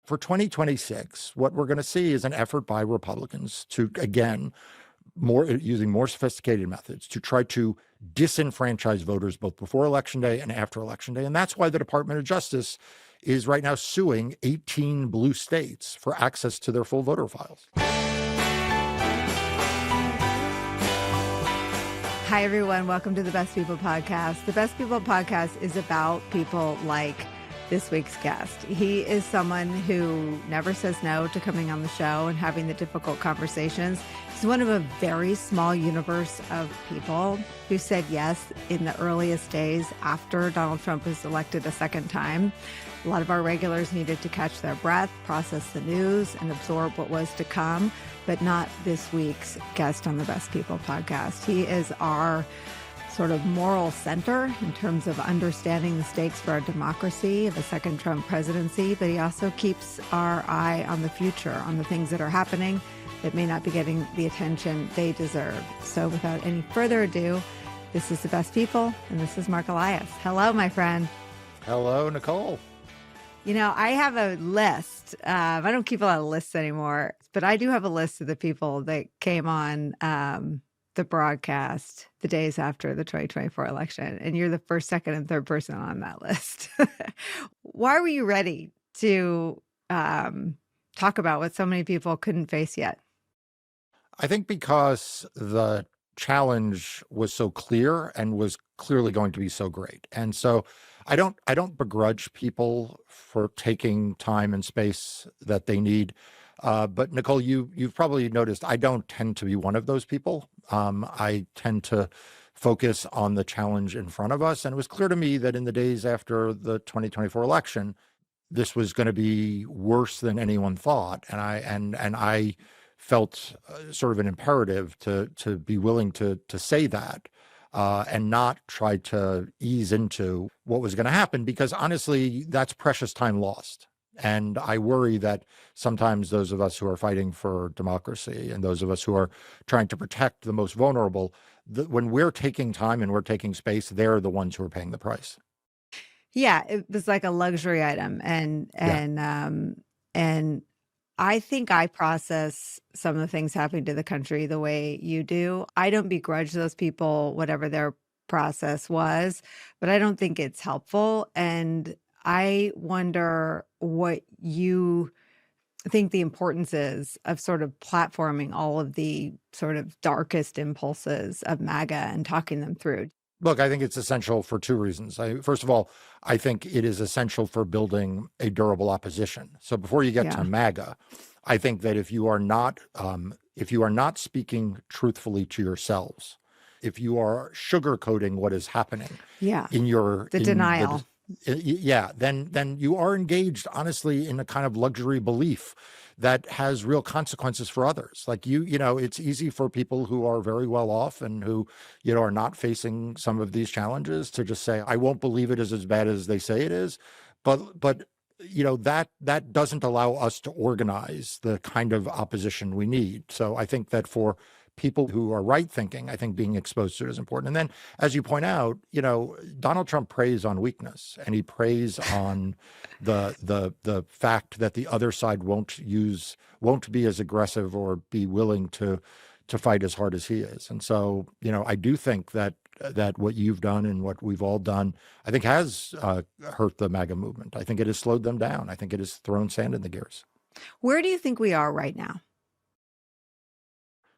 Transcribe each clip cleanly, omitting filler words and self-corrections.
For 2026, what we're going to see is an effort by Republicans to, again, using more sophisticated methods to try to disenfranchise voters both before Election Day and after Election Day. And that's why the Department of Justice is right now suing 18 blue states for access to their full voter files. Hi, everyone. Welcome to the Best People Podcast. The Best People Podcast is about people like this week's guest. He is someone who never says no to coming on the show and having the difficult conversations. He's one of a very small universe of people who said yes in the earliest days after Donald Trump was elected a second time. A lot of our regulars needed to catch their breath, process the news, and absorb what was to come, but not this week's guest on the Best People Podcast. He is our sort of moral center in terms of understanding the stakes for our democracy of a second Trump presidency, but he also keeps our eye on the future, on the things that are happening that may not be getting the attention they deserve. So without any further ado, this is The Best People, and this is Marc Elias. Hello, my friend. Hello, Nicole. You know, I have a list. I don't keep a lot of lists anymore, but I do have a list of the people that came on the broadcast the days after the 2024 election. And you're the first, second, and third person on that list. Why were you ready to talk about what so many people couldn't face yet? I think because the challenge was so clear and was clearly going to be so great. And so I don't begrudge people for taking time and space that they need. But Nicole, you've probably noticed I don't tend to be one of those people. I tend to focus on the challenge in front of us. And it was clear to me that in the days after the 2024 election, this was going to be worse than anyone thought. And I felt sort of an imperative to be willing to say that. And not try to ease into what was going to happen, because honestly, that's precious time lost. And I worry that sometimes those of us who are fighting for democracy and those of us who are trying to protect the most vulnerable, when we're taking time and we're taking space, they're the ones who are paying the price. Yeah, it was like a luxury item. And I think I process some of the things happening to the country the way you do. I don't begrudge those people, whatever their process was, but I don't think it's helpful. And I wonder what you think the importance is of sort of platforming all of the sort of darkest impulses of MAGA and talking them through. Look, I think it's essential for two reasons. First of all, I think it is essential for building a durable opposition. So before you get to MAGA, I think that if you are not speaking truthfully to yourselves, if you are sugarcoating what is happening in your denial, then you are engaged, honestly, in a kind of luxury belief that has real consequences for others. Like it's easy for people who are very well off and who, are not facing some of these challenges to just say, I won't believe it is as bad as they say it is. But that doesn't allow us to organize the kind of opposition we need. So I think that for people who are right thinking, I think being exposed to it is important. And then, as you point out, Donald Trump preys on weakness, and he preys on the fact that the other side won't be as aggressive or be willing to fight as hard as he is. And so, I do think that what you've done and what we've all done, I think has hurt the MAGA movement. I think it has slowed them down. I think it has thrown sand in the gears. Where do you think we are right now?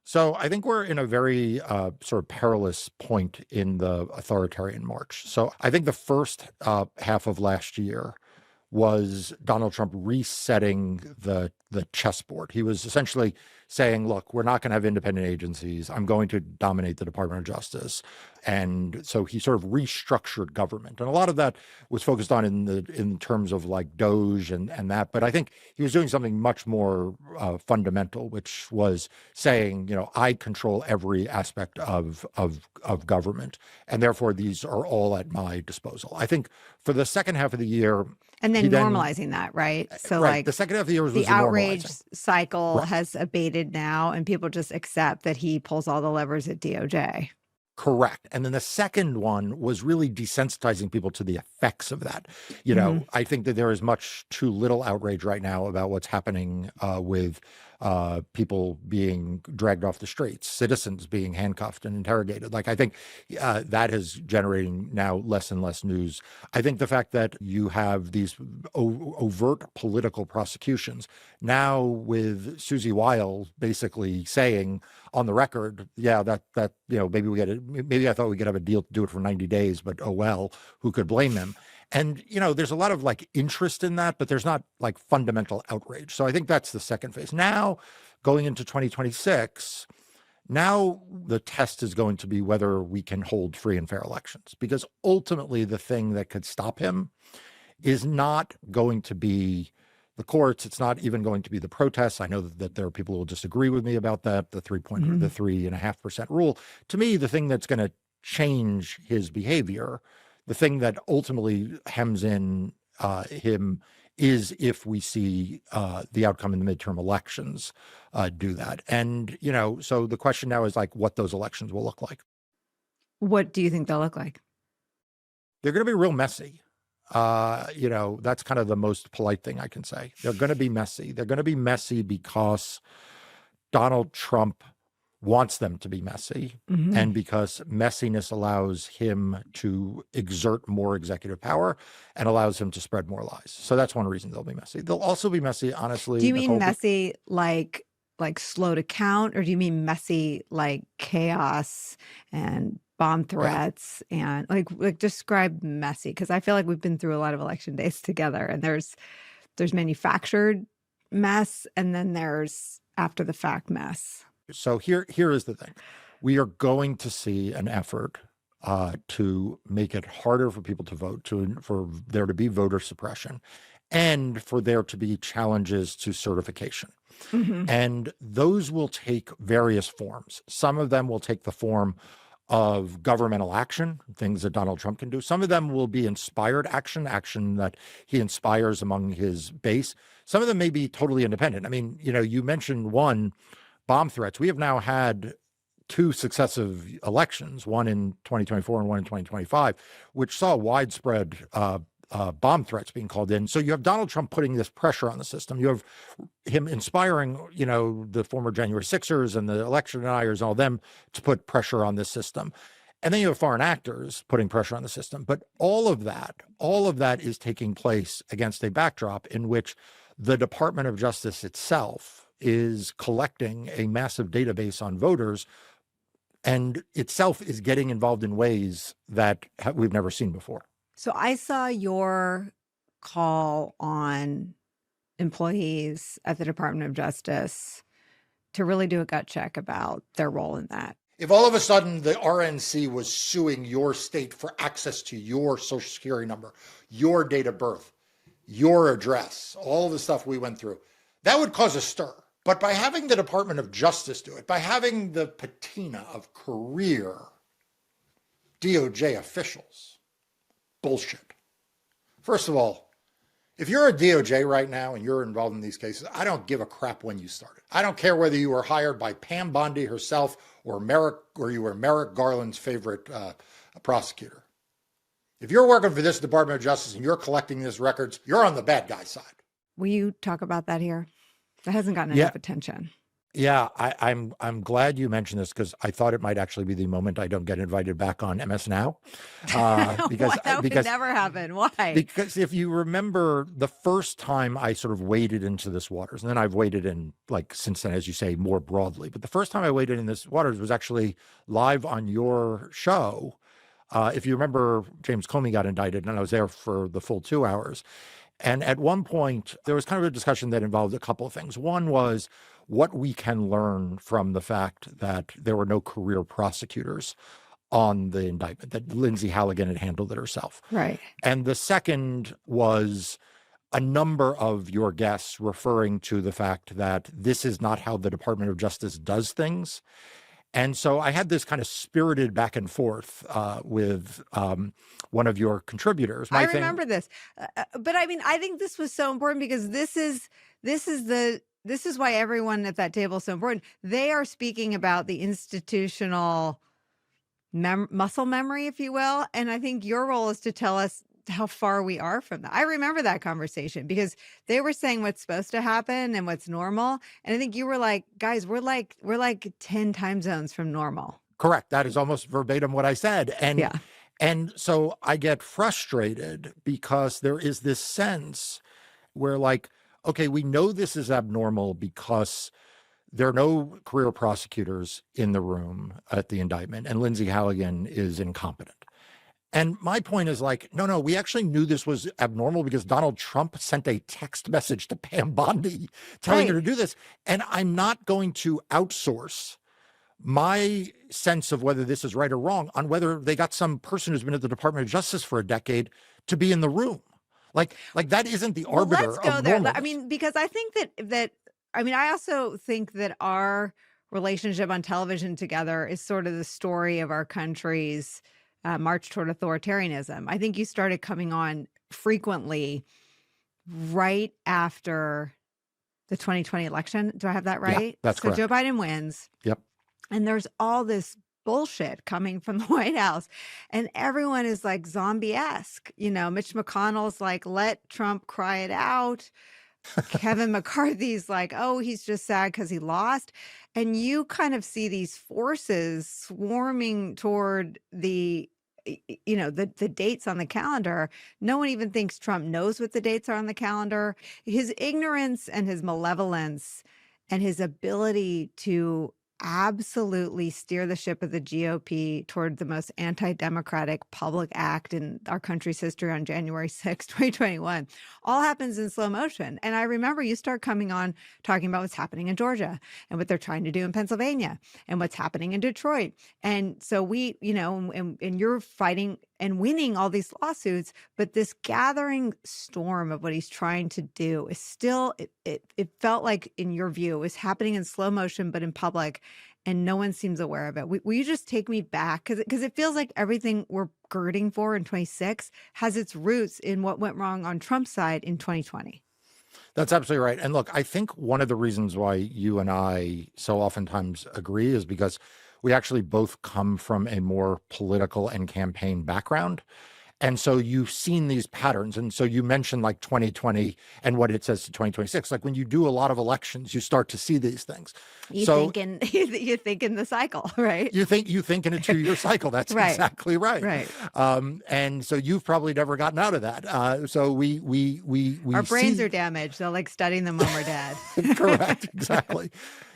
So I think we're in a very sort of perilous point in the authoritarian march. So I think the first half of last year was Donald Trump resetting the chessboard. He was essentially saying, look, we're not going to have independent agencies. I'm going to dominate the Department of Justice. And so he sort of restructured government. And a lot of that was focused on in terms of like DOGE and that. But I think he was doing something much more fundamental, which was saying, I control every aspect of government. And therefore, these are all at my disposal. I think for the second half of the year, and then normalizing that, right? So like the second half of the year was the outrage cycle has abated now, and people just accept that he pulls all the levers at DOJ. Correct. And then the second one was really desensitizing people to the effects of that. I think that there is much too little outrage right now about what's happening with people being dragged off the streets, citizens being handcuffed and interrogated. Like, I think that is generating now less and less news. I think the fact that you have these overt political prosecutions now with Susie Weil basically saying on the record, yeah, that maybe we get it. Maybe I thought we could have a deal to do it for 90 days, but oh well, who could blame them? And, there's a lot of like interest in that, but there's not like fundamental outrage. So I think that's the second phase. Now, going into 2026, now the test is going to be whether we can hold free and fair elections, because ultimately the thing that could stop him is not going to be the courts. It's not even going to be the protests. I know that there are people who will disagree with me about that, the 3.5% rule. To me, the thing that's going to change his behavior, the thing that ultimately hems in him, is if we see the outcome in the midterm elections do that. And, so the question now is like what those elections will look like. What do you think they'll look like? They're going to be real messy. That's kind of the most polite thing I can say. They're going to be messy. They're going to be messy because Donald Trump wants them to be messy, and because messiness allows him to exert more executive power and allows him to spread more lies. So that's one reason they'll be messy. They'll also be messy, honestly. Do you mean messy like slow to count, or do you mean messy like chaos and bomb threats and like describe messy? Because I feel like we've been through a lot of election days together, and there's manufactured mess, and then there's after the fact mess. So here is the thing. We are going to see an effort to make it harder for people to vote, for there to be voter suppression, and for there to be challenges to certification. And those will take various forms. Some of them will take the form of governmental action, things that Donald Trump can do. Some of them will be inspired action that he inspires among his base. Some of them may be totally independent. I mean, you mentioned one, bomb threats. We have now had two successive elections, one in 2024 and one in 2025, which saw widespread bomb threats being called in. So you have Donald Trump putting this pressure on the system. You have him inspiring, the former January 6ers and the election deniers, all them, to put pressure on this system. And then you have foreign actors putting pressure on the system. But all of that is taking place against a backdrop in which the Department of Justice itself is collecting a massive database on voters, and itself is getting involved in ways that we've never seen before. So I saw your call on employees at the Department of Justice to really do a gut check about their role in that. If all of a sudden the RNC was suing your state for access to your social security number, your date of birth, your address, all the stuff we went through, that would cause a stir. But by having the Department of Justice do it, by having the patina of career DOJ officials, bullshit. First of all, if you're a DOJ right now and you're involved in these cases, I don't give a crap when you started. I don't care whether you were hired by Pam Bondi herself or you were Merrick Garland's favorite prosecutor. If you're working for this Department of Justice and you're collecting these records, you're on the bad guy side. Will you talk about that here? That hasn't gotten enough attention. Yeah, I'm glad you mentioned this, because I thought it might actually be the moment I don't get invited back on MS Now. Because that would never happen. Why? Because if you remember the first time I sort of waded into this waters, and then I've waded in since then, as you say, more broadly. But the first time I waded in this waters was actually live on your show. If you remember, James Comey got indicted, and I was there for the full 2 hours. And at one point, there was kind of a discussion that involved a couple of things. One was what we can learn from the fact that there were no career prosecutors on the indictment, that Lindsay Halligan had handled it herself. Right. And the second was a number of your guests referring to the fact that this is not how the Department of Justice does things. And so I had this kind of spirited back and forth with one of your contributors. I remember this, but I mean, I think this was so important because this is why everyone at that table is so important. They are speaking about the institutional muscle memory, if you will. And I think your role is to tell us how far we are from that. I remember that conversation because they were saying what's supposed to happen and what's normal. And I think you were like, guys, we're like 10 time zones from normal. Correct. That is almost verbatim what I said. Yeah. And so I get frustrated because there is this sense where, like, okay, we know this is abnormal because there are no career prosecutors in the room at the indictment, and Lindsay Halligan is incompetent. And my point is like, no, we actually knew this was abnormal because Donald Trump sent a text message to Pam Bondi telling her to do this. And I'm not going to outsource my sense of whether this is right or wrong on whether they got some person who's been at the Department of Justice for a decade to be in the room. Like that isn't the arbiter Let's go of there. normalness. I mean, because I think that I mean, I also think that our relationship on television together is sort of the story of our country's march toward authoritarianism. I think you started coming on frequently right after the 2020 election. Do I have that right? Yeah, that's correct. So Joe Biden wins. Yep. And there's all this bullshit coming from the White House. And everyone is like zombie-esque. You know, Mitch McConnell's like, let Trump cry it out. Kevin McCarthy's like, oh, he's just sad because he lost. And you kind of see these forces swarming toward the dates on the calendar. No one even thinks Trump knows what the dates are on the calendar. His ignorance and his malevolence and his ability to absolutely steer the ship of the GOP toward the most anti-democratic public act in our country's history on January 6, 2021, all happens in slow motion. And I remember you start coming on talking about what's happening in Georgia and what they're trying to do in Pennsylvania and what's happening in Detroit. And so we, and you're fighting and winning all these lawsuits, but this gathering storm of what he's trying to do is still, it felt like, in your view, is happening in slow motion, but in public, and no one seems aware of it. Will you just take me back? Because it feels like everything we're girding for in 26 has its roots in what went wrong on Trump's side in 2020. That's absolutely right. And look, I think one of the reasons why you and I so oftentimes agree is because we actually both come from a more political and campaign background. And so you've seen these patterns. And so you mentioned like 2020 and what it says to 2026. Like when you do a lot of elections, you start to see these things. You think in the cycle, right? You think in a 2-year cycle. That's right. Exactly right. Right. And so you've probably never gotten out of that. So we our brains are damaged. So like studying them when we're dead. Correct. Exactly.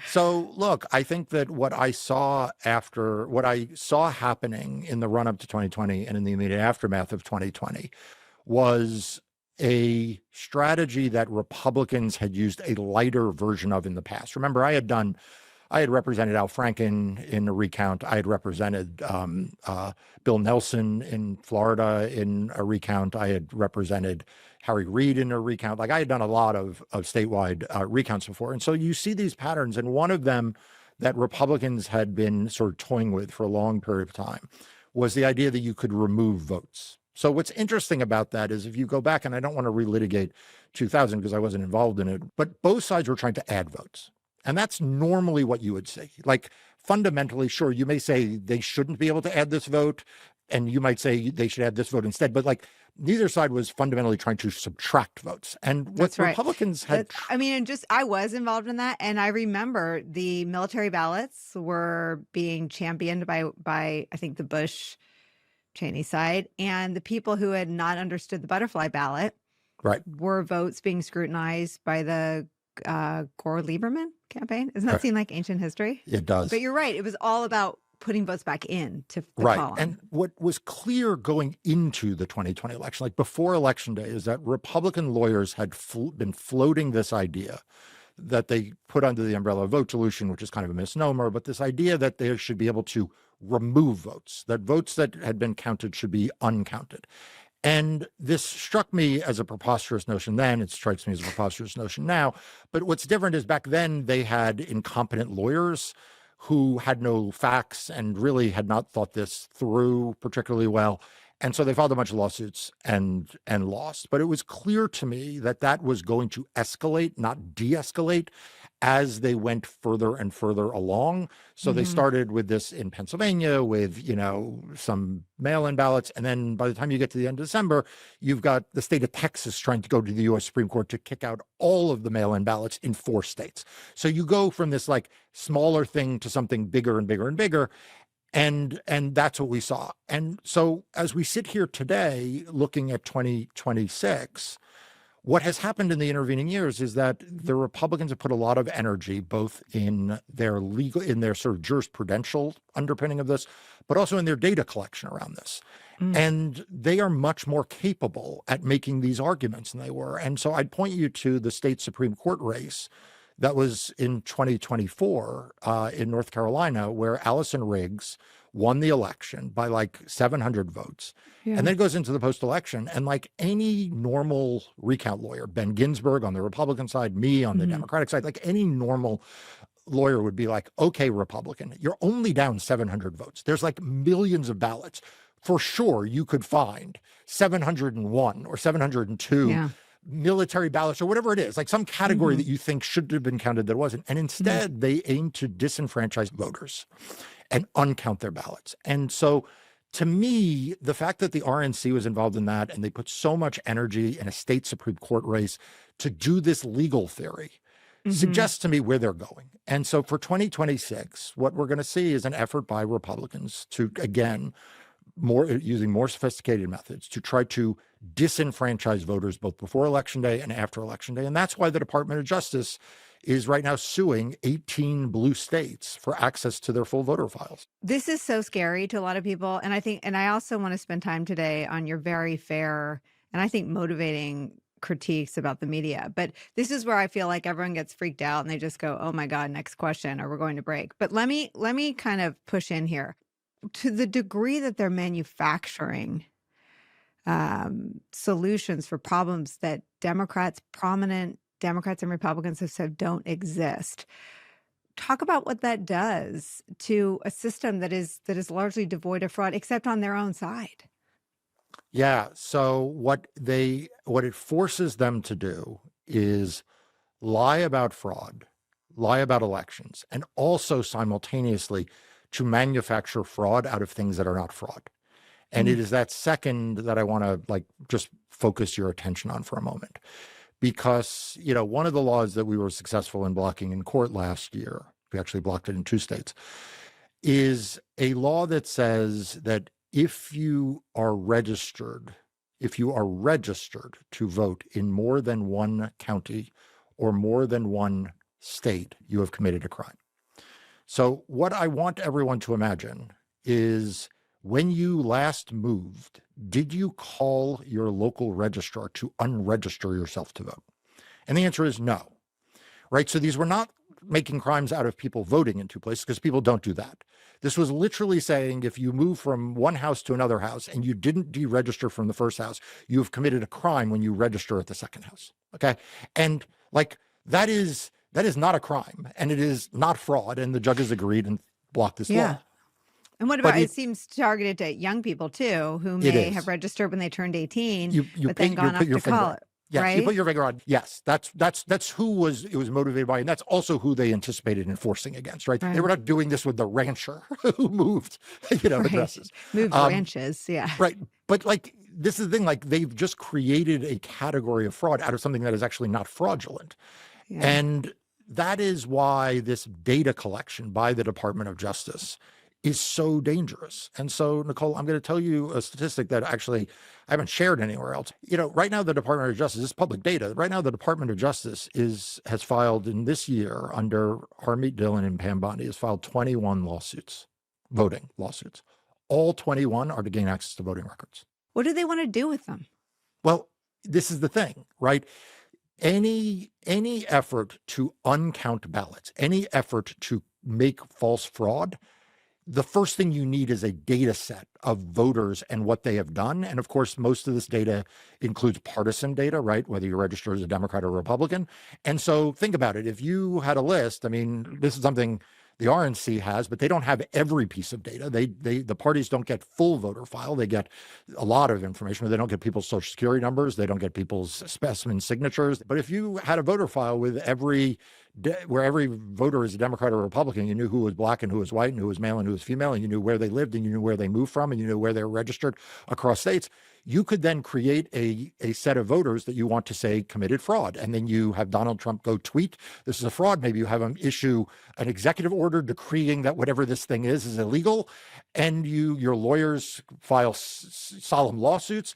So look, I think that what I saw happening in the run up to 2020 and in the immediate aftermath of 2020 was a strategy that Republicans had used a lighter version of in the past. Remember, I had represented Al Franken in a recount. I had represented Bill Nelson in Florida in a recount. I had represented Harry Reid in a recount. Like I had done a lot of statewide recounts before. And so you see these patterns. And one of them that Republicans had been sort of toying with for a long period of time was the idea that you could remove votes. So what's interesting about that is if you go back, and I don't want to relitigate 2000 because I wasn't involved in it, but both sides were trying to add votes. And that's normally what you would say. Like fundamentally, sure, you may say they shouldn't be able to add this vote, and you might say they should add this vote instead. But like neither side was fundamentally trying to subtract votes. And what Republicans had... I was involved in that. And I remember the military ballots were being championed by I think, the Bush Cheney side. And the people who had not understood the butterfly ballot were votes being scrutinized by the Gore Lieberman campaign. Doesn't that seem like ancient history? It does. But you're right. It was all about putting votes back in to the column. And what was clear going into the 2020 election, like before Election Day, is that Republican lawyers had been floating this idea that they put under the umbrella of vote dilution, which is kind of a misnomer, but this idea that they should be able to remove votes, that votes that had been counted should be uncounted. And this struck me as a preposterous notion then. It strikes me as a preposterous notion now. But what's different is back then they had incompetent lawyers who had no facts and really had not thought this through particularly well. And so they filed a bunch of lawsuits and lost. But it was clear to me that that was going to escalate, not de-escalate, as they went further and further along. So they started with this in Pennsylvania with, some mail-in ballots. And then by the time you get to the end of December, you've got the state of Texas trying to go to the U.S. Supreme Court to kick out all of the mail-in ballots in 4 states. So you go from this like smaller thing to something bigger and bigger and bigger. And that's what we saw. And so as we sit here today, looking at 2026, what has happened in the intervening years is that the Republicans have put a lot of energy, both in their sort of jurisprudential underpinning of this, but also in their data collection around this. And they are much more capable at making these arguments than they were. And so I'd point you to the state Supreme Court race that was in 2024 in North Carolina, where Allison Riggs won the election by like 700 votes. And then goes into the post-election, and like any normal recount lawyer, Ben Ginsburg on the Republican side, me on the Democratic side, like any normal lawyer would be like, okay, Republican, you're only down 700 votes. There's like millions of ballots. For sure, you could find 701 or 702 military ballots or whatever it is, like some category that you think should have been counted that wasn't. And instead, they aim to disenfranchise voters and uncount their ballots. And so to me, the fact that the RNC was involved in that and they put so much energy in a state Supreme Court race to do this legal theory suggests to me where they're going. And so for 2026, what we're going to see is an effort by Republicans to, again, using more sophisticated methods to try to disenfranchise voters both before Election Day and after Election Day. And that's why the Department of Justice is right now suing 18 blue states for access to their full voter files. This is so scary to a lot of people. And I also want to spend time today on your very fair and I think motivating critiques about the media. But this is where I feel like everyone gets freaked out and they just go, oh my God, next question, or we're going to break. But let me kind of push in here. To the degree that they're manufacturing solutions for problems that prominent Democrats and Republicans have said don't exist. Talk about what that does to a system that is largely devoid of fraud, except on their own side. Yeah. So what it forces them to do is lie about fraud, lie about elections, and also simultaneously to manufacture fraud out of things that are not fraud. And it is that second that I want to just focus your attention on for a moment. Because, one of the laws that we were successful in blocking in court last year, we actually blocked it in 2 states, is a law that says that if you are registered to vote in more than one county or more than one state, you have committed a crime. So what I want everyone to imagine is when you last moved, did you call your local registrar to unregister yourself to vote? And the answer is no, right? So these were not making crimes out of people voting in 2 places because people don't do that. This was literally saying if you move from one house to another house and you didn't deregister from the first house, you have committed a crime when you register at the second house, okay? And that is not a crime and it is not fraud, and the judges agreed and blocked this law. And what about, it seems targeted at young people too, who may have registered when they turned 18, but then gone off to college. Yes, right? You put your finger on. Yes, that's who it was motivated by, and that's also who they anticipated enforcing against. Right? They were not doing this with the rancher who moved, addresses, moved ranches, yeah. Right, but this is the thing. They've just created a category of fraud out of something that is actually not fraudulent, and that is why this data collection by the Department of Justice is so dangerous. And so, Nicole, I'm going to tell you a statistic that actually I haven't shared anywhere else. Right now, the Department of Justice, this is public data. Right now, the Department of Justice has filed in this year under Harmeet Dillon and Pam Bondi has filed 21 lawsuits, voting lawsuits. All 21 are to gain access to voting records. What do they want to do with them? Well, this is the thing, right? Any effort to uncount ballots, any effort to make false fraud, the first thing you need is a data set of voters and what they have done. And of course, most of this data includes partisan data, right? Whether you're registered as a Democrat or Republican. And so think about it. If you had a list, this is something the RNC has, but they don't have every piece of data. The parties don't get full voter file. They get a lot of information, but they don't get people's social security numbers. They don't get people's specimen signatures. But if you had a voter file with where every voter is a Democrat or Republican, you knew who was black and who was white and who was male and who was female, and you knew where they lived and you knew where they moved from and you knew where they were registered across states, you could then create a set of voters that you want to say committed fraud. And then you have Donald Trump go tweet, this is a fraud. Maybe you have him issue an executive order decreeing that whatever this thing is illegal. And your lawyers file solemn lawsuits.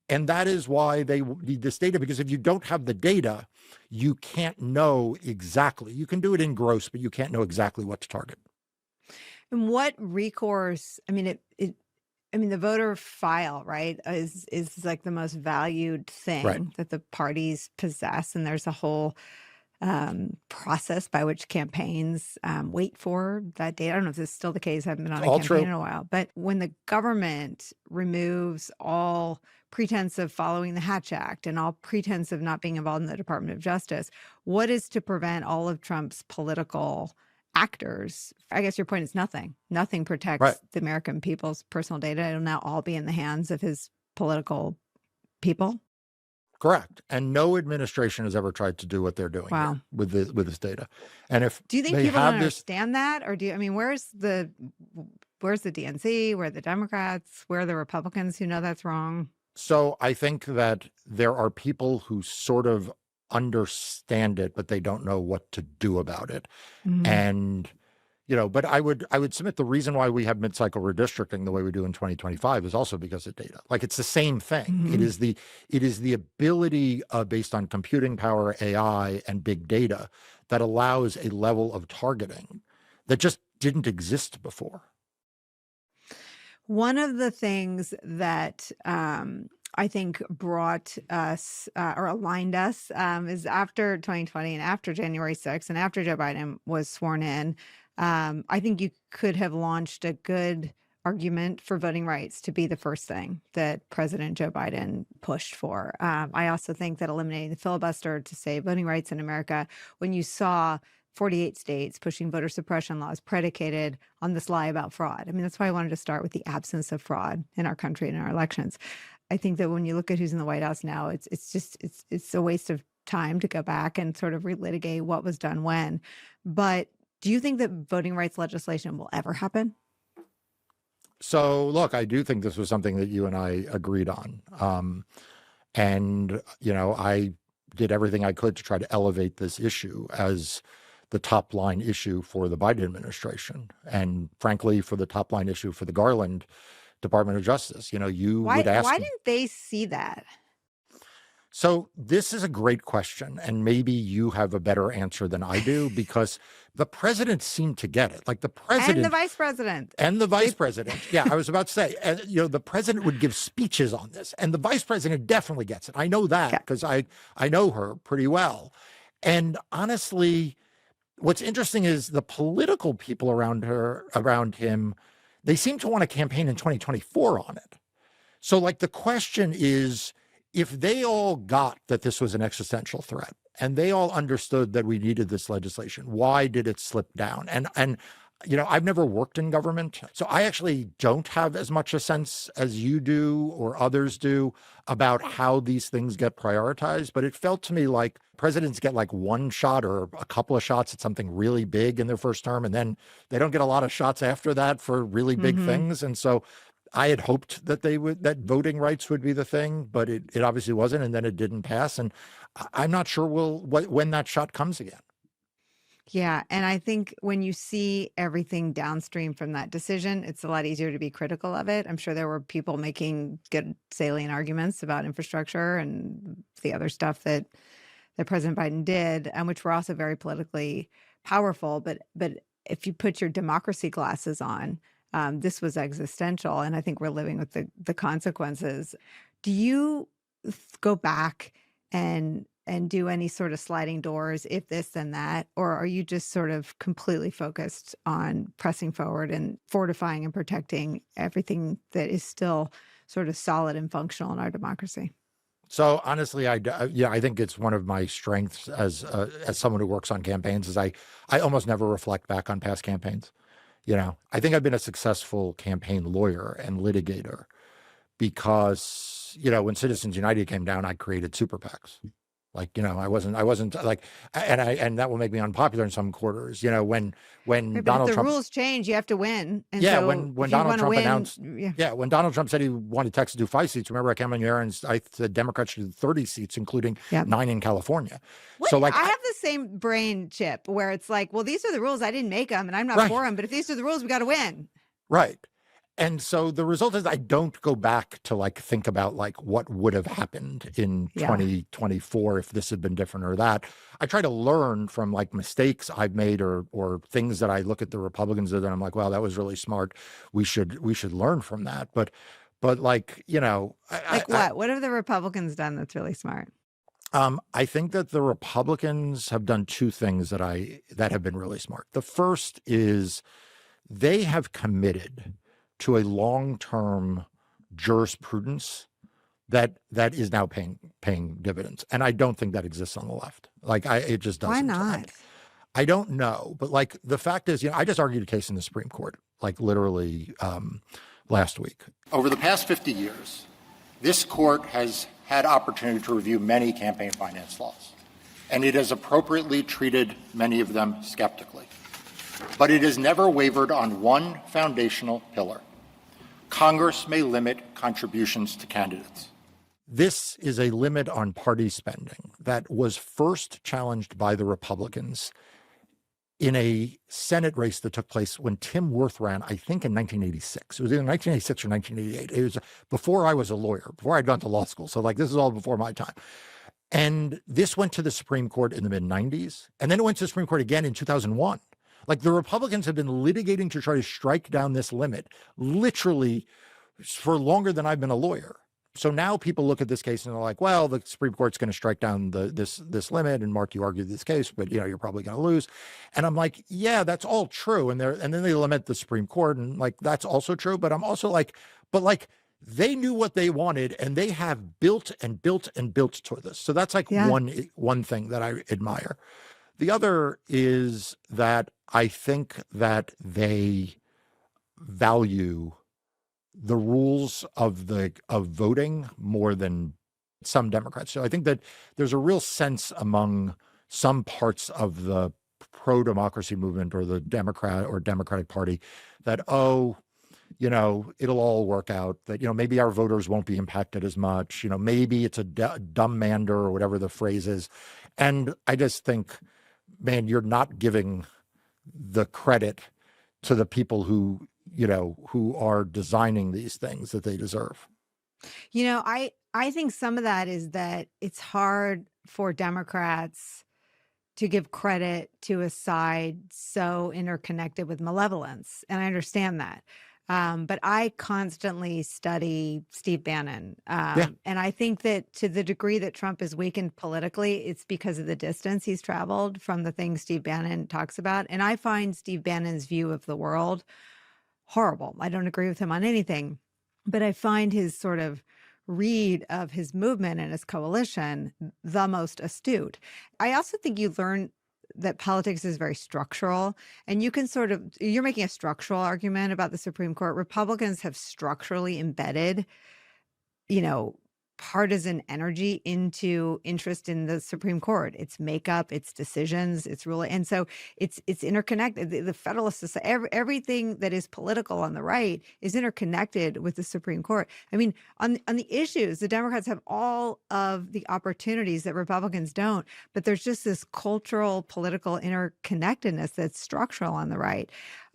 And that is why they need this data, because if you don't have the data, you can't know exactly. You can do it in gross, but you can't know exactly what to target. And what recourse, I mean, the voter file, right, is like the most valued thing that the parties possess. And there's a whole process by which campaigns wait for that data. I don't know if this is still the case. I haven't been on a campaign in a while. But when the government removes all pretense of following the Hatch Act and all pretense of not being involved in the Department of Justice, what is to prevent all of Trump's political actors? I guess your point is nothing. Nothing protects the American people's personal data. It'll now all be in the hands of his political people. Correct. And no administration has ever tried to do what they're doing here with this data. And if do you think people don't understand that, or where's the DNC? Where are the Democrats? Where are the Republicans who know that's wrong? So I think that there are people who sort of understand it, but they don't know what to do about it. Mm-hmm. And, but I would submit the reason why we have mid-cycle redistricting the way we do in 2025 is also because of data. Like, it's the same thing. Mm-hmm. It is the ability based on computing power, AI, and big data that allows a level of targeting that just didn't exist before. One of the things that I think brought us or aligned us is after 2020 and after January 6th and after Joe Biden was sworn in, I think you could have launched a good argument for voting rights to be the first thing that President Joe Biden pushed for. I also think that eliminating the filibuster to save voting rights in America, when you saw 48 states pushing voter suppression laws predicated on this lie about fraud. I mean, that's why I wanted to start with the absence of fraud in our country and in our elections. I think that when you look at who's in the White House now, it's a waste of time to go back and sort of relitigate what was done when. But do you think that voting rights legislation will ever happen? So, look, I do think this was something that you and I agreed on. I did everything I could to try to elevate this issue as the top line issue for the Biden administration, and frankly, for the top line issue for the Garland Department of Justice. Why didn't they see that? So this is a great question, and maybe you have a better answer than I do, because the president seemed to get it. Like the president and the vice president. Yeah, I was about to say, the president would give speeches on this, and the vice president definitely gets it. I know that because I know her pretty well. And honestly, what's interesting is the political people around him, they seem to want to campaign in 2024 on it. So like the question is, if they all got that this was an existential threat and they all understood that we needed this legislation, why did it slip down? And I've never worked in government, so I actually don't have as much a sense as you do or others do about how these things get prioritized. But it felt to me like presidents get like one shot or a couple of shots at something really big in their first term, and then they don't get a lot of shots after that for really big things. And so I had hoped that that voting rights would be the thing, but it obviously wasn't, and then it didn't pass. And I'm not sure when that shot comes again. Yeah. And I think when you see everything downstream from that decision, it's a lot easier to be critical of it. I'm sure there were people making good salient arguments about infrastructure and the other stuff that President Biden did, and which were also very politically powerful. But if you put your democracy glasses on, this was existential. And I think we're living with the consequences. Do you go back and do any sort of sliding doors, if this then that, or are you just sort of completely focused on pressing forward and fortifying and protecting everything that is still sort of solid and functional in our democracy? So honestly, yeah, I think it's one of my strengths as someone who works on campaigns is I almost never reflect back on past campaigns. I think I've been a successful campaign lawyer and litigator because, when Citizens United came down, I created super PACs. Like, I wasn't like, and that will make me unpopular in some quarters. When Right, but Donald if the Trump, rules change, you have to win. And yeah, so when if you Donald want to Trump win, announced, yeah. yeah, when Donald Trump said he wanted Texas to do 5 seats, remember I came on the air and I said Democrats should do 30 seats, including Yep. 9 in California. What? So like, I have the same brain chip where it's like, well, these are the rules. I didn't make them and I'm not Right. for them. But if these are the rules, we got to win. Right. And so the result is I don't go back to like think about like what would have happened in Yeah. 2024 if this had been different or that. I try to learn from like mistakes I've made or things that I look at the Republicans and I'm like, wow, that was really smart. We should learn from that. But like, Like what? What have the Republicans done that's really smart? I think that the Republicans have done 2 things that have been really smart. The first is they have committed to a long-term jurisprudence that is now paying dividends, and I don't think that exists on the left. Like, it just doesn't. Why not? I don't know, but like the fact is, I just argued a case in the Supreme Court, like literally last week. Over the past 50 years, this court has had opportunity to review many campaign finance laws, and it has appropriately treated many of them skeptically. But it has never wavered on one foundational pillar. Congress may limit contributions to candidates. This is a limit on party spending that was first challenged by the Republicans in a Senate race that took place when Tim Wirth ran, I think in 1986. It was either 1986 or 1988. It was before I was a lawyer, before I'd gone to law school. So like this is all before my time. And this went to the Supreme Court in the mid-90s. And then it went to the Supreme Court again in 2001. Like the Republicans have been litigating to try to strike down this limit literally for longer than I've been a lawyer. So now people look at this case and they're like, well, the Supreme Court's going to strike down this limit. And Mark, you argued this case, but you're probably going to lose. And I'm like, yeah, that's all true. And then they lament the Supreme Court and like, that's also true. But I'm also like, they knew what they wanted and they have built and built and built toward this. So that's like one thing that I admire. The other is that I think that they value the rules of voting more than some Democrats. So I think that there's a real sense among some parts of the pro-democracy movement or the Democratic Party that, it'll all work out, that, maybe our voters won't be impacted as much, maybe it's a dumb mander or whatever the phrase is. And I just think, man, you're not giving the credit to the people who are designing these things that they deserve. I think some of that is that it's hard for Democrats to give credit to a side so interconnected with malevolence. And I understand that. But I constantly study Steve Bannon. And I think that to the degree that Trump is weakened politically, it's because of the distance he's traveled from the things Steve Bannon talks about. And I find Steve Bannon's view of the world horrible. I don't agree with him on anything, but I find his sort of read of his movement and his coalition the most astute. I also think you learn that politics is very structural, and you can you're making a structural argument about the Supreme Court. Republicans have structurally embedded, partisan energy into interest in the Supreme Court, its makeup, its decisions, its ruling. And so it's interconnected. The Federalist Society, everything that is political on the right is interconnected with the Supreme Court. I mean, on the issues, the Democrats have all of the opportunities that Republicans don't, but there's just this cultural, political interconnectedness that's structural on the right.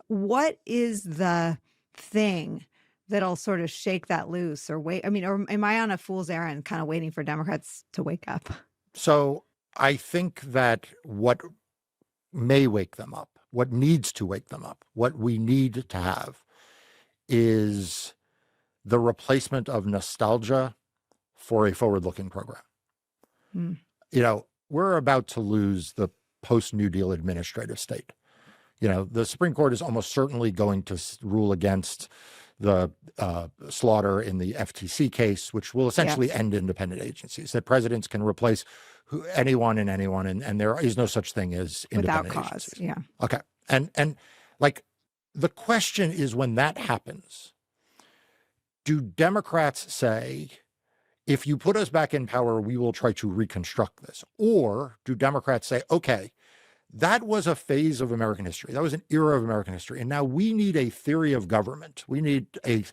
What is the thing that'll sort of shake that loose or wait? I mean, or am I on a fool's errand kind of waiting for Democrats to wake up? So I think that what may wake them up, what needs to wake them up, what we need to have is the replacement of nostalgia for a forward-looking program. We're about to lose the post-New Deal administrative state. The Supreme Court is almost certainly going to rule against slaughter in the FTC case, which will essentially end independent agencies, that presidents can replace anyone and anyone, and there is no such thing as independent without cause. agencies. Yeah. Okay. And like the question is, when that happens, do Democrats say, if you put us back in power, we will try to reconstruct this? Or do Democrats say, okay, that was a phase of American history. That was an era of American history. And now we need a theory of government. We need an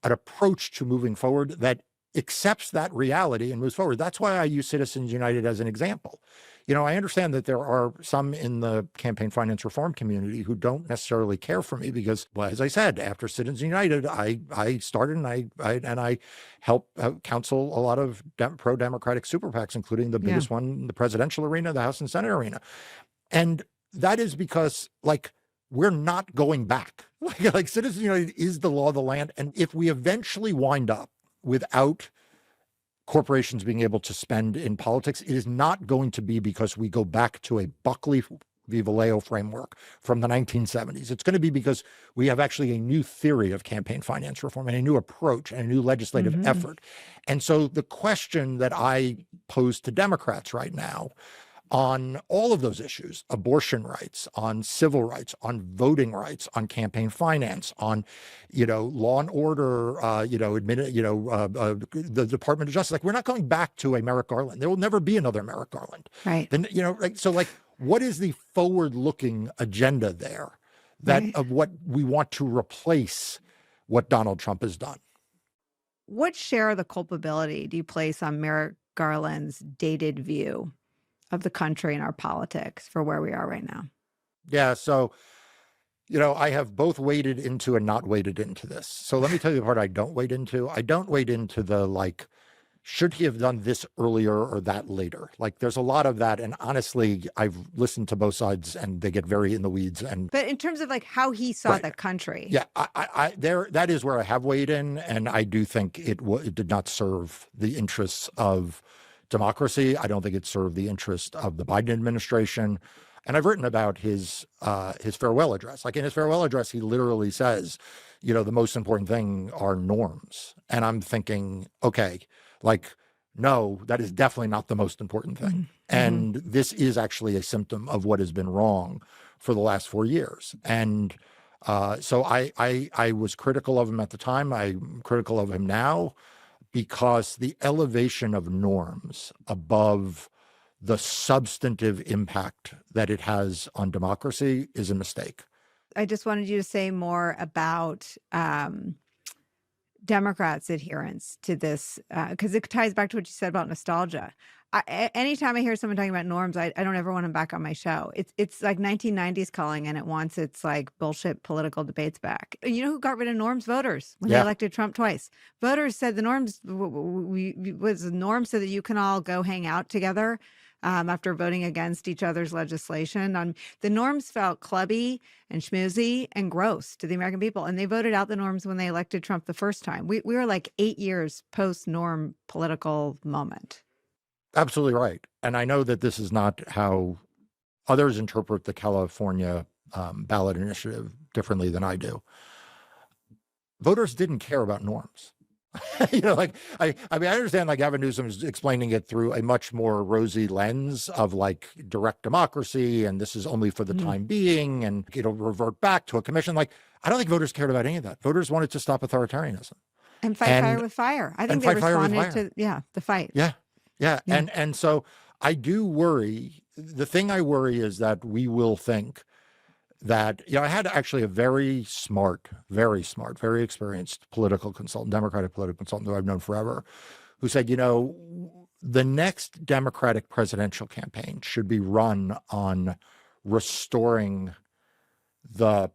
approach to moving forward that accepts that reality and moves forward. That's why I use Citizens United as an example. You know, I understand that there are some in the campaign finance reform community who don't necessarily care for me because, well, as I said, after Citizens United, I started and I helped counsel a lot of pro-democratic super PACs, including the biggest one in the presidential arena, the House and Senate arena. And that is because, like, we're not going back. Like Citizens United is the law of the land. And if we eventually wind up without corporations being able to spend in politics, it is not going to be because we go back to a Buckley v. Valeo framework from the 1970s. It's going to be because we have actually a new theory of campaign finance reform and a new approach and a new legislative effort. And so the question that I pose to Democrats right now on all of those issues, abortion rights, on civil rights, on voting rights, on campaign finance, on, law and order, the Department of Justice, like, we're not going back to a Merrick Garland. There will never be another Merrick Garland. Right. Then, what is the forward-looking agenda there of what we want to replace what Donald Trump has done? What share of the culpability do you place on Merrick Garland's dated view of the country and our politics for where we are right now? Yeah. So, I have both waded into and not waded into this. So let me tell you the part I don't wade into. I don't wade into the, should he have done this earlier or that later? Like, there's a lot of that. And honestly, I've listened to both sides and they get very in the weeds. But in terms of how he saw the country. Yeah, that is where I have weighed in. And I do think it did not serve the interests of democracy. I don't think it served the interest of the Biden administration. And I've written about his farewell address. Like, in his farewell address, he literally says, the most important thing are norms. And I'm thinking, okay, no, that is definitely not the most important thing. And this is actually a symptom of what has been wrong for the last 4 years. And so I was critical of him at the time. I'm critical of him now, because the elevation of norms above the substantive impact that it has on democracy is a mistake. I just wanted you to say more about Democrats' adherence to this, because it ties back to what you said about nostalgia. Anytime I hear someone talking about norms, I don't ever want them back on my show. It's like 1990s calling, and it wants its bullshit political debates back. You know who got rid of norms? Voters, when they elected Trump twice. Voters said the norms was the norm so that you can all go hang out together after voting against each other's legislation. The norms felt clubby and schmoozy and gross to the American people, and they voted out the norms when they elected Trump the first time. We were like 8 years post-norm political moment. Absolutely right. And I know that this is not how others interpret the California ballot initiative differently than I do. Voters didn't care about norms. I understand Gavin Newsom is explaining it through a much more rosy lens of direct democracy, and this is only for the time being, and it'll revert back to a commission. I don't think voters cared about any of that. Voters wanted to stop authoritarianism and fight fire with fire. I think they responded to the fight. Yeah. And so I do worry. The thing I worry is that we will think that, I had actually a very smart, very experienced political consultant, Democratic political consultant who I've known forever, who said, the next Democratic presidential campaign should be run on restoring the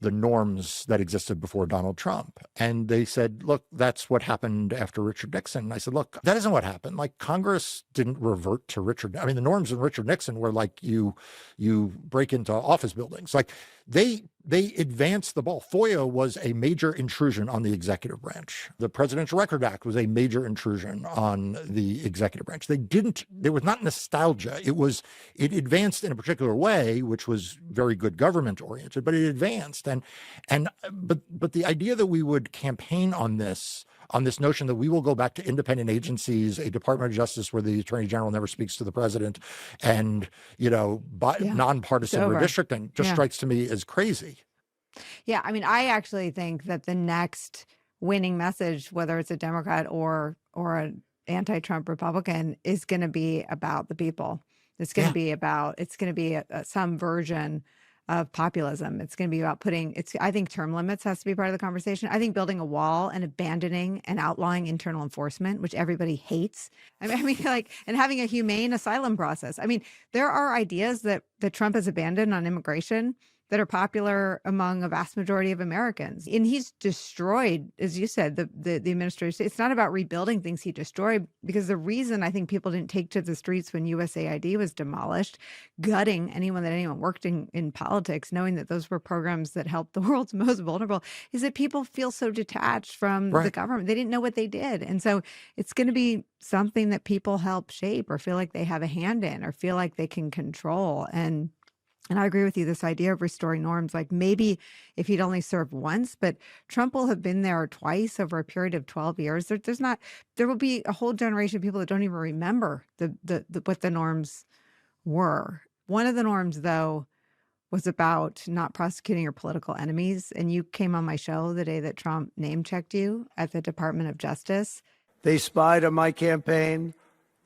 norms that existed before Donald Trump. And they said, look, that's what happened after Richard Nixon. And I said, look, that isn't what happened. Congress didn't revert to Richard. I mean, the norms in Richard Nixon were you break into office buildings. They they advanced the ball. FOIA was a major intrusion on the executive branch. The Presidential Record Act was a major intrusion on the executive branch. There was not nostalgia. It advanced in a particular way, which was very good government oriented, but it advanced. But the idea that we would campaign on this notion that we will go back to independent agencies, a Department of Justice where the Attorney General never speaks to the president, and, nonpartisan redistricting just strikes to me as crazy. Yeah, I mean, I actually think that the next winning message, whether it's a Democrat or an anti-Trump Republican, is going to be about the people. It's going to be some version of populism. It's going to be about I think term limits has to be part of the conversation. I think building a wall and abandoning and outlawing internal enforcement, which everybody hates. I mean, and having a humane asylum process. I mean, there are ideas that Trump has abandoned on immigration that are popular among a vast majority of Americans. And he's destroyed, as you said, the administration. It's not about rebuilding things he destroyed, because the reason I think people didn't take to the streets when USAID was demolished, gutting anyone worked in politics, knowing that those were programs that helped the world's most vulnerable, is that people feel so detached from the government. They didn't know what they did. And so it's going to be something that people help shape or feel like they have a hand in or feel like they can control. And I agree with you, this idea of restoring norms, like maybe if he'd only served once, but Trump will have been there twice over a period of 12 years. There will be a whole generation of people that don't even remember what the norms were. One of the norms, though, was about not prosecuting your political enemies. And you came on my show the day that Trump name-checked you at the Department of Justice. They spied on my campaign,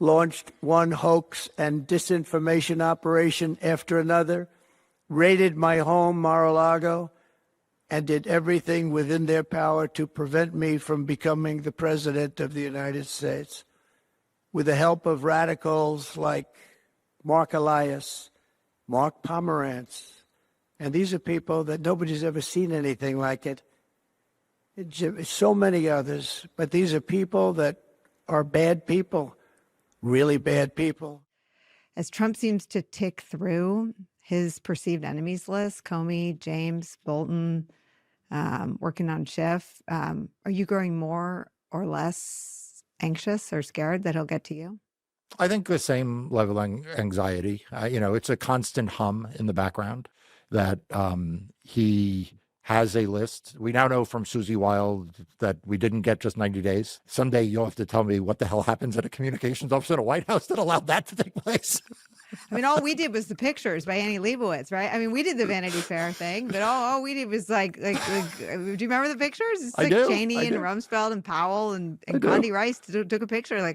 launched one hoax and disinformation operation after another, raided my home, Mar-a-Lago, and did everything within their power to prevent me from becoming the president of the United States. With the help of radicals like Mark Elias, Mark Pomerantz, and these are people that nobody's ever seen anything like it. So many others, but these are people that are bad people. Really bad people. As Trump seems to tick through his perceived enemies list, Comey, James, Bolton, working on Schiff, are you growing more or less anxious or scared that he'll get to you? I think the same level of anxiety. It's a constant hum in the background that he has a list. We now know from Susie Wild that we didn't get just 90 days. Someday you'll have to tell me what the hell happens at a communications office at a White House that allowed that to take place. I mean, all we did was the pictures by Annie Leibovitz, right? I mean, we did the Vanity Fair thing, but all we did was like do you remember the pictures? It's like Cheney and Rumsfeld and Powell and Condi Rice took a picture.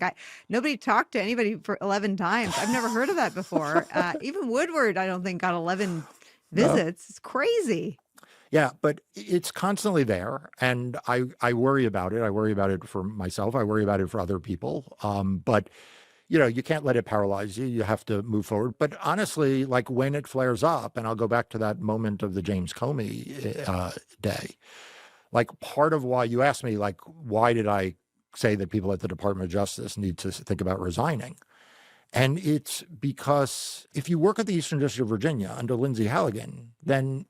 Nobody talked to anybody for 11 times. I've never heard of that before. Even Woodward, I don't think, got 11 visits. No. It's crazy. Yeah, but it's constantly there, and I worry about it. I worry about it for myself. I worry about it for other people. But you can't let it paralyze you. You have to move forward. But honestly, when it flares up, and I'll go back to that moment of the James Comey day, part of why you asked me, why did I say that people at the Department of Justice need to think about resigning? And it's because if you work at the Eastern District of Virginia under Lindsay Halligan, then,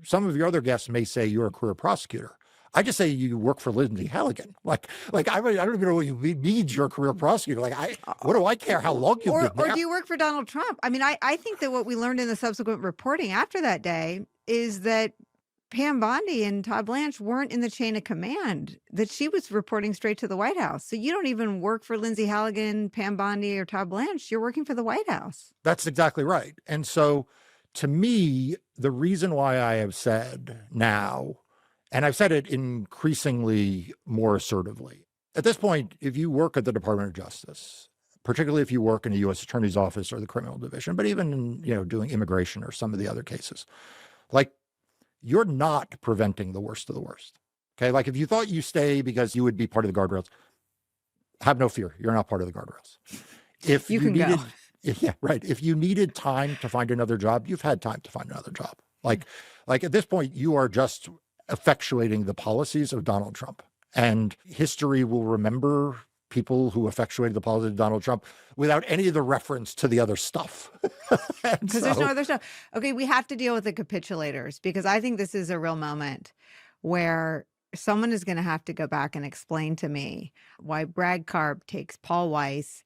some of your other guests may say you're a career prosecutor. I just say you work for Lindsay Halligan. I don't even know what you means you're a career prosecutor. What do I care how long you've been there? Or do you work for Donald Trump? I mean, I think that what we learned in the subsequent reporting after that day is that Pam Bondi and Todd Blanche weren't in the chain of command, that she was reporting straight to the White House. So you don't even work for Lindsay Halligan, Pam Bondi, or Todd Blanche. You're working for the White House. That's exactly right. And so to me, the reason why I have said now, and I've said it increasingly more assertively, at this point, if you work at the Department of Justice, particularly if you work in a U.S. Attorney's Office or the Criminal Division, but even doing immigration or some of the other cases, you're not preventing the worst of the worst. Okay, if you thought you stay because you would be part of the guardrails, have no fear, you're not part of the guardrails. If you can go. Yeah, right. If you needed time to find another job, you've had time to find another job. Like at this point, you are just effectuating the policies of Donald Trump. And history will remember people who effectuated the policy of Donald Trump without any of the reference to the other stuff. Because there's no other stuff. Okay, we have to deal with the capitulators because I think this is a real moment where someone is going to have to go back and explain to me why Brad Karp takes Paul Weiss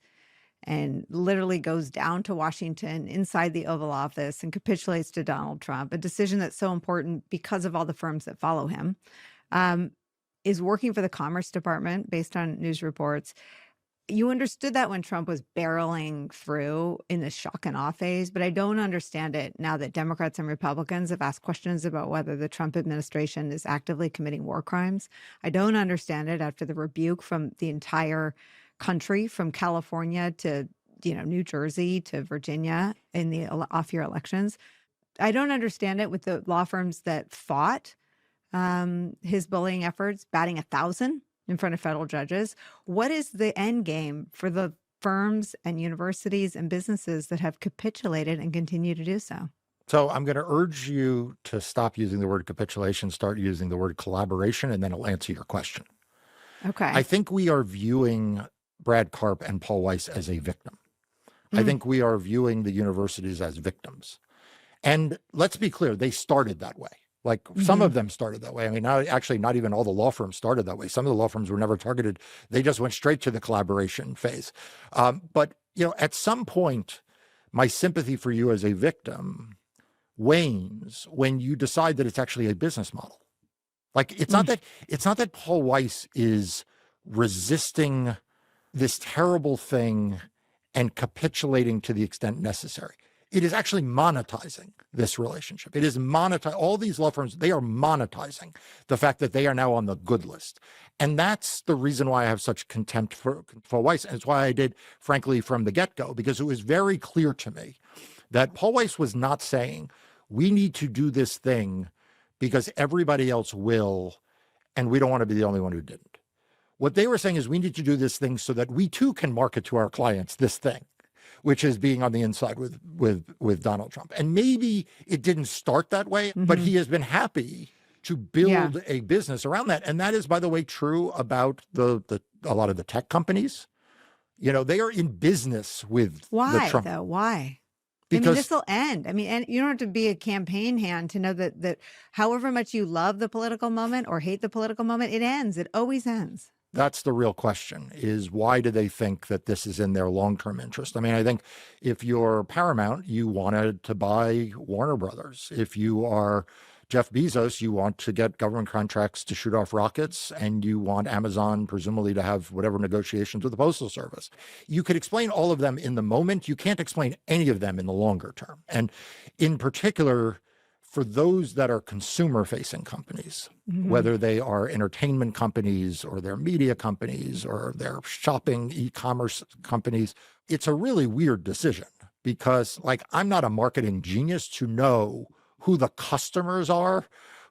and literally goes down to Washington inside the Oval Office and capitulates to Donald Trump, a decision that's so important because of all the firms that follow him, is working for the Commerce Department based on news reports. You understood that when Trump was barreling through in the shock and awe phase, but I don't understand it now that Democrats and Republicans have asked questions about whether the Trump administration is actively committing war crimes. I don't understand it after the rebuke from the entire country, from California to New Jersey to Virginia in the off-year elections. I don't understand it with the law firms that fought his bullying efforts, batting 1,000 in front of federal judges. What is the end game for the firms and universities and businesses that have capitulated and continue to do so? So I'm going to urge you to stop using the word capitulation, start using the word collaboration, and then I'll answer your question. Okay. I think we are viewing Brad Karp and Paul Weiss as a victim. I think we are viewing the universities as victims. And let's be clear, they started that way. Like some of them started that way. I mean, not even all the law firms started that way. Some of the law firms were never targeted. They just went straight to the collaboration phase. But, at some point, my sympathy for you as a victim wanes when you decide that it's actually a business model. Like it's not that Paul Weiss is resisting this terrible thing and capitulating to the extent necessary. It is actually monetizing this relationship. It is all these law firms, they are monetizing the fact that they are now on the good list. And that's the reason why I have such contempt for Weiss. And it's why I did, frankly, from the get-go, because it was very clear to me that Paul Weiss was not saying, we need to do this thing because everybody else will, and we don't want to be the only one who didn't. What they were saying is we need to do this thing so that we too can market to our clients this thing, which is being on the inside with Donald Trump. And maybe it didn't start that way, but he has been happy to build a business around that. And that is, by the way, true about a lot of the tech companies. They are in business with the Trump. Why, though? Why? Because this will end. And you don't have to be a campaign hand to know that however much you love the political moment or hate the political moment, it ends. It always ends. That's the real question, is why do they think that this is in their long-term interest? I mean, I think if you're Paramount, you wanted to buy Warner Brothers. If you are Jeff Bezos, you want to get government contracts to shoot off rockets, and you want Amazon presumably to have whatever negotiations with the Postal Service. You could explain all of them in the moment. You can't explain any of them in the longer term. And in particular, for those that are consumer-facing companies, whether they are entertainment companies or they're media companies or they're shopping e-commerce companies, it's a really weird decision because, I'm not a marketing genius to know who the customers are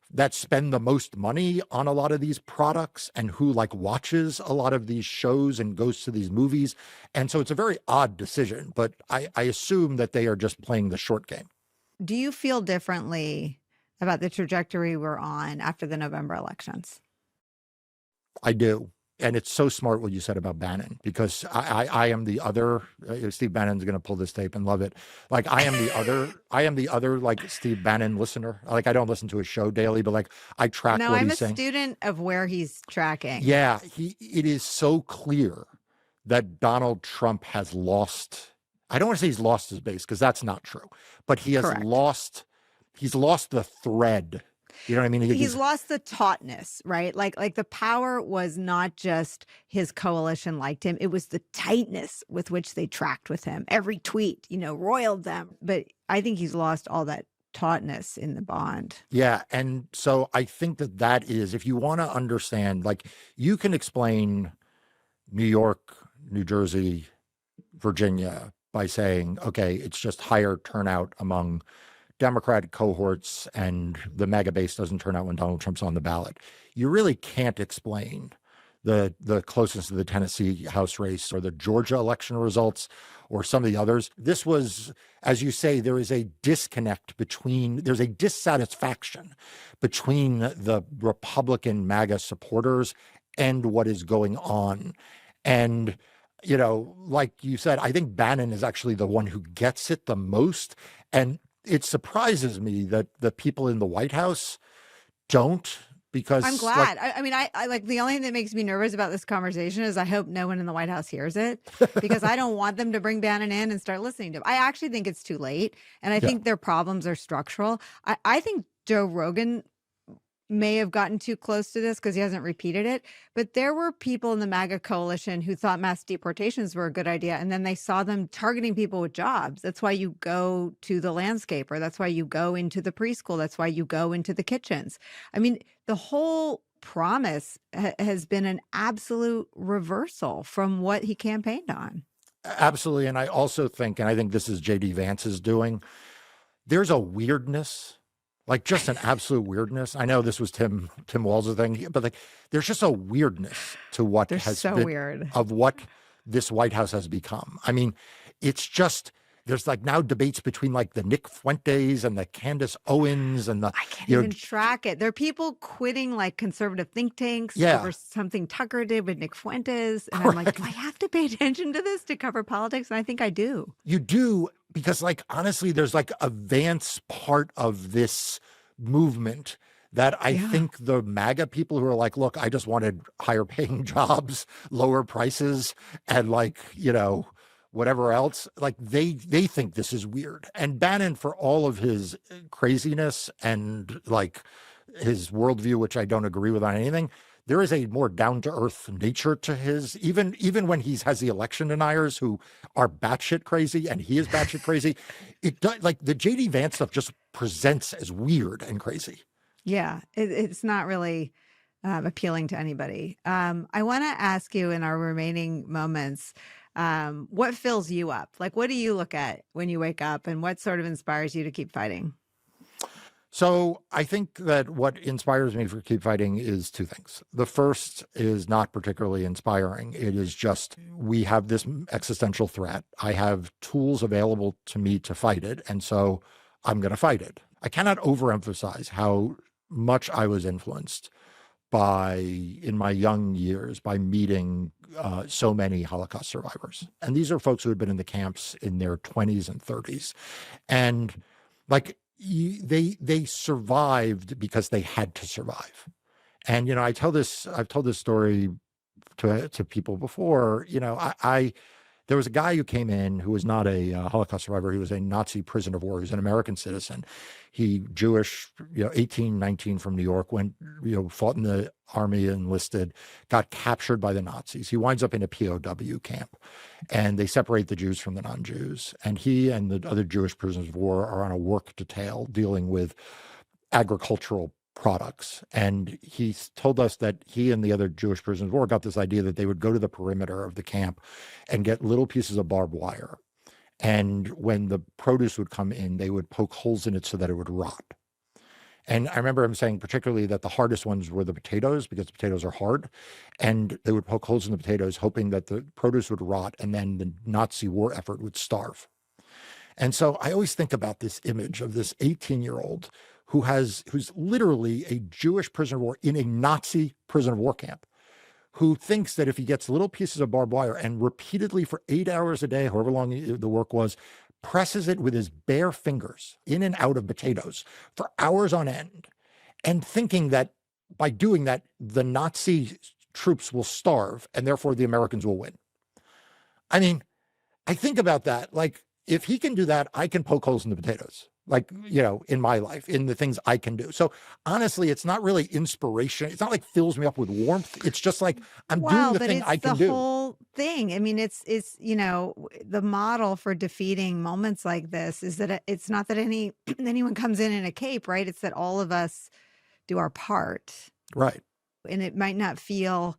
that spend the most money on a lot of these products and who watches a lot of these shows and goes to these movies. And so it's a very odd decision, but I assume that they are just playing the short game. Do you feel differently about the trajectory we're on after the November elections? I do. And it's so smart what you said about Bannon, because I am the other, Steve Bannon's going to pull this tape and love it. I am the other Steve Bannon listener. I don't listen to his show daily, but I track what he's saying. I'm a student of where he's tracking. Yeah. It is so clear that Donald Trump has lost. I don't want to say he's lost his base because that's not true, but he has lost the thread. You know what I mean? He's lost the tautness, right? Like the power was not just his coalition liked him. It was the tightness with which they tracked with him. Every tweet, roiled them. But I think he's lost all that tautness in the bond. Yeah. And so I think that is, if you want to understand, you can explain New York, New Jersey, Virginia by saying, okay, it's just higher turnout among Democratic cohorts and the MAGA base doesn't turn out when Donald Trump's on the ballot. You really can't explain the closeness of the Tennessee House race or the Georgia election results or some of the others. This was, as you say, there's a dissatisfaction between the Republican MAGA supporters and what is going on. And, like you said, I think Bannon is actually the one who gets it the most. And it surprises me that the people in the White House don't, because I'm glad. I like, the only thing that makes me nervous about this conversation is I hope no one in the White House hears it, because I don't want them to bring Bannon in and start listening to him. I actually think it's too late. And I Yeah. think their problems are structural. I think Joe Rogan may have gotten too close to this because he hasn't repeated it. But there were people in the MAGA coalition who thought mass deportations were a good idea. And then they saw them targeting people with jobs. That's why you go to the landscaper. That's why you go into the preschool. That's why you go into the kitchens. I mean, the whole promise has been an absolute reversal from what he campaigned on. Absolutely. And I also think, and I think this is JD Vance's doing, there's a weirdness, like just an absolute weirdness. I know this was Tim Walz's thing, but like there's just a weirdness to what They're has so been weird. of what this White House has become. I mean, it's just, there's like now debates between like the Nick Fuentes and the Candace Owens and the, I can't you know, even track it. There are people quitting like conservative think tanks Yeah. over something Tucker did with Nick Fuentes. And I'm like, do I have to pay attention to this to cover politics? And I think I do. you do, because like honestly, there's like a Vance part of this movement that I Yeah. think the MAGA people who are like, look, I just wanted higher paying jobs, lower prices, and like, whatever else, like they think this is weird. And Bannon, for all of his craziness and like his worldview, which I don't agree with on anything, there is a more down to earth nature to his, even when he has the election deniers who are batshit crazy and he is batshit crazy. It does, like the JD Vance stuff just presents as weird and crazy. Yeah. It's not really appealing to anybody. I want to ask you in our remaining moments, what fills you up? Like, what do you look at when you wake up, and what sort of inspires you to keep fighting? So I think that what inspires me for keep fighting is two things. The first is not particularly inspiring. It is just, we have this existential threat. I have tools available to me to fight it. And so I'm going to fight it. I cannot overemphasize how much I was influenced in my young years, by meeting so many Holocaust survivors. And these are folks who had been in the camps in their 20s and 30s. And like, they survived because they had to survive. And I've told this story to people before. There was a guy who came in who was not a Holocaust survivor. He was a Nazi prisoner of war. He was an American citizen. He Jewish, 18, 19, from New York, went, fought in the army, enlisted, got captured by the Nazis. He winds up in a POW camp, and they separate the Jews from the non-Jews. And he and the other Jewish prisoners of war are on a work detail dealing with agricultural products. And he told us that he and the other Jewish prisoners of war got this idea that they would go to the perimeter of the camp and get little pieces of barbed wire. And when the produce would come in, they would poke holes in it so that it would rot. And I remember him saying particularly that the hardest ones were the potatoes, because the potatoes are hard. And they would poke holes in the potatoes, hoping that the produce would rot and then the Nazi war effort would starve. And so I always think about this image of this 18-year-old who's literally a Jewish prisoner of war in a Nazi prisoner of war camp, who thinks that if he gets little pieces of barbed wire and repeatedly for 8 hours a day, however long the work was, presses it with his bare fingers in and out of potatoes for hours on end, and thinking that by doing that, the Nazi troops will starve and therefore the Americans will win. I mean, I think about that. Like, if he can do that, I can poke holes in the potatoes, like, in my life, in the things I can do. So honestly, it's not really inspiration. It's not like fills me up with warmth. It's just like, I'm doing the thing I can do. The whole thing. I mean, it's the model for defeating moments like this is that it's not that anyone comes in a cape, right? It's that all of us do our part. Right. And it might not feel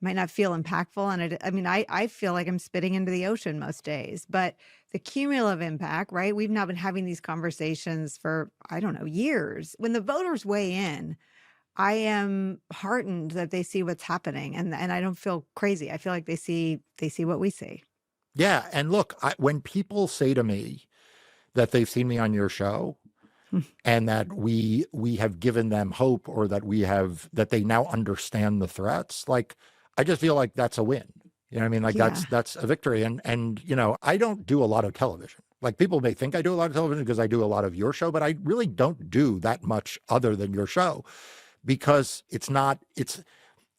impactful. And I feel like I'm spitting into the ocean most days, but the cumulative impact, right? We've now been having these conversations for, I don't know, years. When the voters weigh in, I am heartened that they see what's happening, and I don't feel crazy. I feel like they see what we see. Yeah. And look, when people say to me that they've seen me on your show and that we have given them hope, or that they now understand the threats, like, I just feel like that's a win. You know what I mean? Like Yeah. that's a victory. And you know, I don't do a lot of television. Like people may think I do a lot of television because I do a lot of your show, but I really don't do that much other than your show because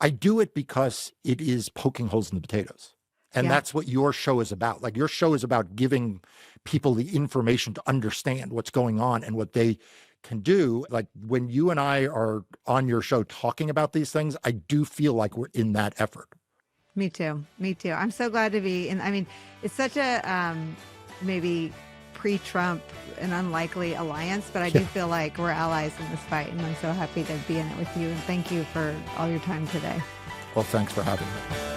I do it because it is poking holes in the potatoes. And Yeah. that's what your show is about. Like your show is about giving people the information to understand what's going on and what they can do. Like when you and I are on your show talking about these things, I do feel like we're in that effort. Me too. Me too. I'm so glad to be in. I mean, it's such a maybe pre-Trump an unlikely alliance, but I do feel like we're allies in this fight, and I'm so happy to be in it with you. And thank you for all your time today. Well, thanks for having me.